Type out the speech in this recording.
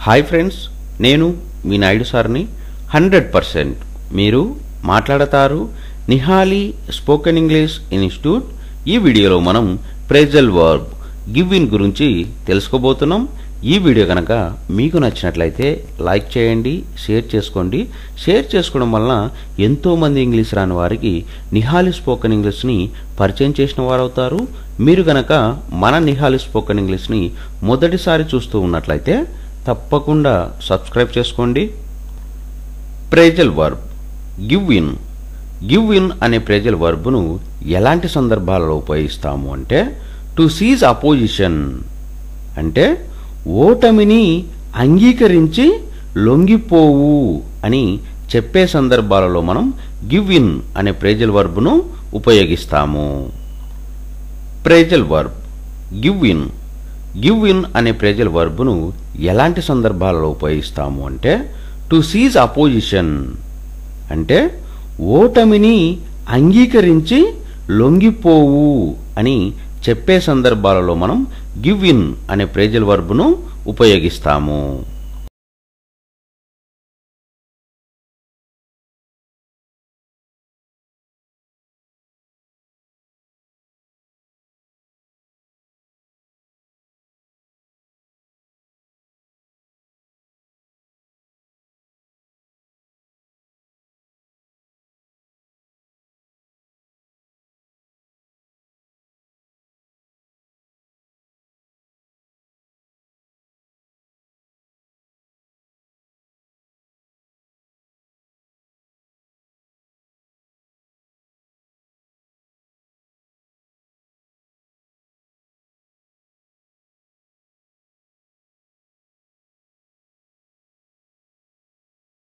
Hi friends, నేను మీ నాయుడు సార్ని. 100% మీరు మాట్లాడతారు నిహాలి స్పోకెన్ ఇంగ్లీష్ ఇన్స్టిట్యూట్. ఈ వీడియోలో మనం ప్రేజల్ వర్బ్ గివ్ ఇన్ గురించి తెలుసుకోబోతున్నాం. ఈ వీడియో కనుక మీకు నచ్చినట్లయితే లైక్ చేయండి, షేర్ చేసుకోండి. షేర్ చేసుకోవడం వలన ఎంతోమంది ఇంగ్లీష్ రాని వారికి నిహాలి స్పోకెన్ ఇంగ్లీష్ని పరిచయం చేసిన వారు అవుతారు. మీరు కనుక మన నిహాలి స్పోకెన్ ఇంగ్లీష్ని మొదటిసారి చూస్తూ ఉన్నట్లయితే తప్పకుండా సబ్స్క్రైబ్ చేసుకోండి. Phrasal verb give in. Give in అనే ప్రేజల్ వర్బ్ను ఎలాంటి సందర్భాలలో ఉపయోగిస్తాము అంటే, టు సీజ్ అపోజిషన్ అంటే ఓటమిని అంగీకరించి లొంగిపోవు అని చెప్పే సందర్భాలలో మనం గివ్ ఇన్ అనే ప్రేజల్ వర్బ్ను ఉపయోగిస్తాము. Phrasal verb give in. Give in అనే ప్రేజల్ వర్బ్ను ఎలాంటి సందర్భాలలో ఉపయోగిస్తాము అంటే, టు సీజ్ అపోజిషన్ అంటే ఓటమిని అంగీకరించి లొంగిపోవు అని చెప్పే సందర్భాలలో మనం గివ్ ఇన్ అనే ప్రేజల్ వర్బ్ను ఉపయోగిస్తాము.